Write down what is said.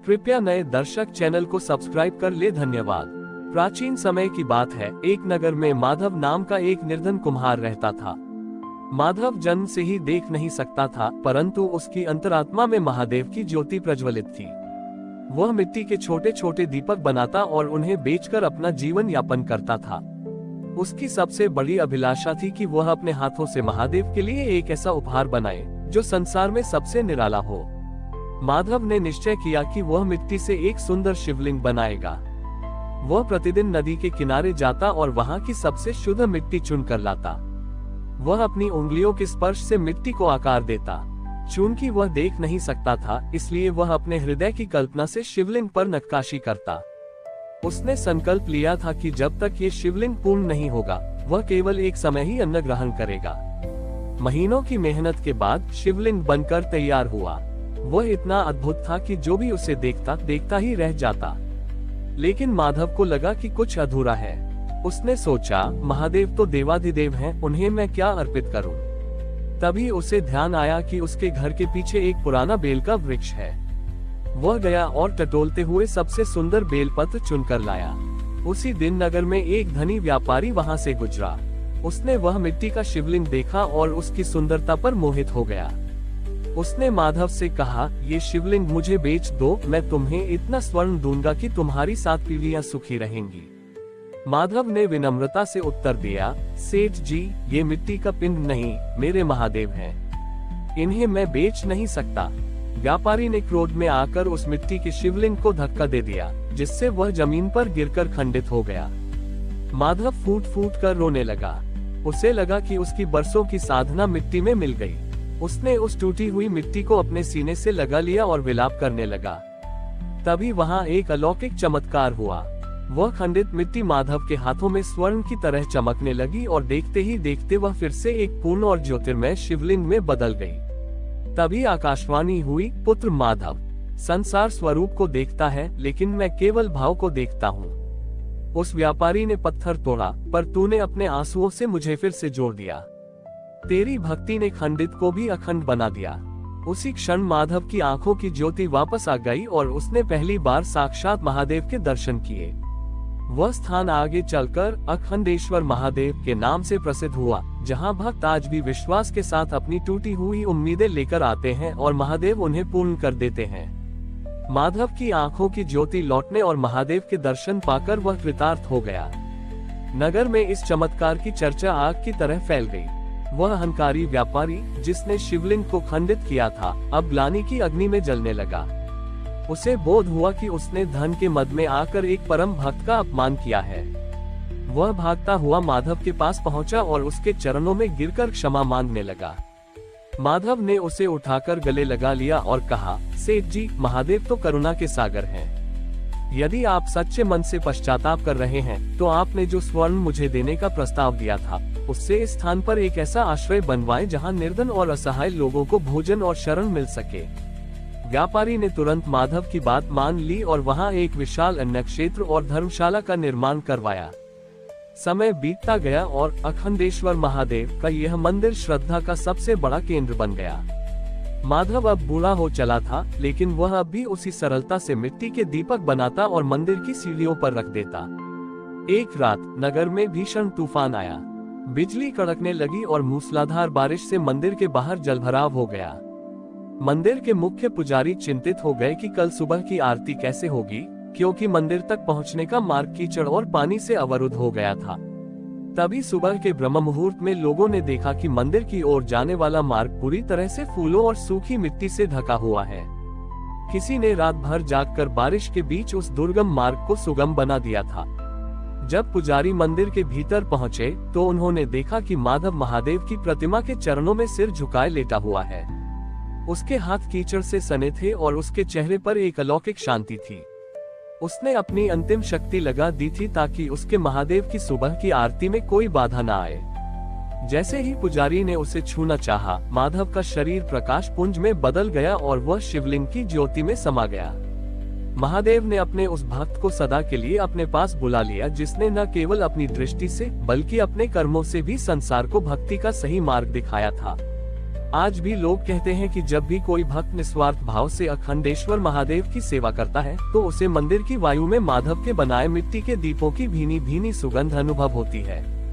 कृपया नए दर्शक चैनल को सब्सक्राइब कर ले। धन्यवाद। प्राचीन समय की बात है, एक नगर में माधव नाम का एक निर्धन कुम्हार रहता था। माधव जन्म से ही देख नहीं सकता था, परंतु उसकी अंतरात्मा में महादेव की ज्योति प्रज्वलित थी। वह मिट्टी के छोटे छोटे दीपक बनाता और उन्हें बेचकर अपना जीवन यापन करता था। उसकी सबसे बड़ी अभिलाषा थी कि वह अपने हाथों से महादेव के लिए एक ऐसा उपहार बनाए जो संसार में सबसे निराला हो। माधव ने निश्चय किया कि वह मिट्टी से एक सुंदर शिवलिंग बनाएगा। वह प्रतिदिन नदी के किनारे जाता और वहां की सबसे शुद्ध मिट्टी चुनकर लाता। वह अपनी उंगलियों के स्पर्श से मिट्टी को आकार देता। चूंकि वह देख नहीं सकता था, इसलिए वह अपने हृदय की कल्पना से शिवलिंग पर नक्काशी करता। उसने संकल्प लिया था कि जब तक ये शिवलिंग पूर्ण नहीं होगा, वह केवल एक समय ही अन्न ग्रहण करेगा। महीनों की मेहनत के बाद शिवलिंग बनकर तैयार हुआ। वह इतना अद्भुत था कि जो भी उसे देखता देखता ही रह जाता। लेकिन माधव को लगा कि कुछ अधूरा है। उसने सोचा, महादेव तो देवाधिदेव हैं, उन्हें मैं क्या अर्पित करूं? तभी उसे ध्यान आया कि उसके घर के पीछे एक पुराना बेल का वृक्ष है। वह गया और टटोलते हुए सबसे सुंदर बेलपत्र चुनकर लाया। उसी दिन नगर में एक धनी व्यापारी वहां से गुजरा। उसने वह मिट्टी का शिवलिंग देखा और उसकी सुंदरता पर मोहित हो गया। उसने माधव से कहा, ये शिवलिंग मुझे बेच दो, मैं तुम्हें इतना स्वर्ण दूंगा कि तुम्हारी 7 पीढ़ियां सुखी रहेंगी। माधव ने विनम्रता से उत्तर दिया, सेठ जी, ये मिट्टी का पिंड नहीं, मेरे महादेव हैं। इन्हें मैं बेच नहीं सकता। व्यापारी ने क्रोध में आकर उस मिट्टी के शिवलिंग को धक्का दे दिया, जिससे वह जमीन पर गिरकर खंडित हो गया। माधव फूट फूट कर रोने लगा। उसे लगा कि उसकी बरसों की साधना मिट्टी में मिल गई। उसने उस टूटी हुई मिट्टी को अपने सीने से लगा लिया और विलाप करने लगा। तभी वहां एक अलौकिक चमत्कार हुआ। वह खंडित मिट्टी माधव के हाथों में स्वर्ण की तरह चमकने लगी और देखते ही देखते वह फिर से एक पूर्ण और ज्योतिर्मय शिवलिंग में बदल गई। तभी आकाशवाणी हुई, पुत्र माधव, संसार स्वरूप को देखता है, लेकिन मैं केवल भाव को देखता हूँ। उस व्यापारी ने पत्थर तोड़ा, पर तूने अपने आंसुओं से मुझे फिर से जोड़ दिया। तेरी भक्ति ने खंडित को भी अखंड बना दिया। उसी क्षण माधव की आंखों की ज्योति वापस आ गई और उसने पहली बार साक्षात महादेव के दर्शन किए। वह स्थान आगे चलकर अखंडेश्वर महादेव के नाम से प्रसिद्ध हुआ, जहां भक्त आज भी विश्वास के साथ अपनी टूटी हुई उम्मीदें लेकर आते हैं और महादेव उन्हें पूर्ण कर देते हैं। माधव की आंखों की ज्योति लौटने और महादेव के दर्शन पाकर वह कृतार्थ हो गया। नगर में इस चमत्कार की चर्चा आग की तरह फैल गई। वह अहंकारी व्यापारी, जिसने शिवलिंग को खंडित किया था, अब ग्लानि की अग्नि में जलने लगा। उसे बोध हुआ कि उसने धन के मद में आकर एक परम भक्त का अपमान किया है। वह भागता हुआ माधव के पास पहुंचा और उसके चरणों में गिरकर क्षमा मांगने लगा। माधव ने उसे उठाकर गले लगा लिया और कहा, सेठ जी, महादेव तो करुणा के सागर हैं। यदि आप सच्चे मन से पश्चाताप कर रहे हैं, तो आपने जो स्वर्ण मुझे देने का प्रस्ताव दिया था, उससे इस स्थान पर एक ऐसा आश्रय बनवाएं जहां निर्धन और असहाय लोगों को भोजन और शरण मिल सके। व्यापारी ने तुरंत माधव की बात मान ली और वहां एक विशाल अन्न क्षेत्र और धर्मशाला का निर्माण करवाया। समय बीतता गया और अखंडेश्वर महादेव का यह मंदिर श्रद्धा का सबसे बड़ा केंद्र बन गया। माधव अब बूढ़ा हो चला था, लेकिन वह अब भी उसी सरलता से मिट्टी के दीपक बनाता और मंदिर की सीढ़ियों पर रख देता। एक रात नगर में भीषण तूफान आया। बिजली कड़कने लगी और मूसलाधार बारिश से मंदिर के बाहर जलभराव हो गया। मंदिर के मुख्य पुजारी चिंतित हो गए कि कल सुबह की आरती कैसे होगी, क्योंकि मंदिर तक पहुंचने का मार्ग कीचड़ और पानी से अवरुद्ध हो गया था। तभी सुबह के ब्रह्म मुहूर्त में लोगों ने देखा कि मंदिर की ओर जाने वाला मार्ग पूरी तरह से फूलों और सूखी मिट्टी से ढका हुआ है। किसी ने रात भर जागकर बारिश के बीच उस दुर्गम मार्ग को सुगम बना दिया था। जब पुजारी मंदिर के भीतर पहुंचे, तो उन्होंने देखा कि माधव महादेव की प्रतिमा के चरणों में सिर झुकाए लेटा हुआ है। उसके हाथ कीचड़ से सने थे और उसके चेहरे पर एक अलौकिक शांति थी। उसने अपनी अंतिम शक्ति लगा दी थी ताकि उसके महादेव की सुबह की आरती में कोई बाधा न आए। जैसे ही पुजारी ने उसे छूना चाहा, माधव का शरीर प्रकाश पुंज में बदल गया और वह शिवलिंग की ज्योति में समा गया। महादेव ने अपने उस भक्त को सदा के लिए अपने पास बुला लिया, जिसने न केवल अपनी दृष्टि से बल्कि अपने कर्मों से भी संसार को भक्ति का सही मार्ग दिखाया था। आज भी लोग कहते हैं कि जब भी कोई भक्त निस्वार्थ भाव से अखंडेश्वर महादेव की सेवा करता है तो उसे मंदिर की वायु में माधव के बनाए मिट्टी के दीपों की भीनी भीनी सुगंध अनुभव होती है।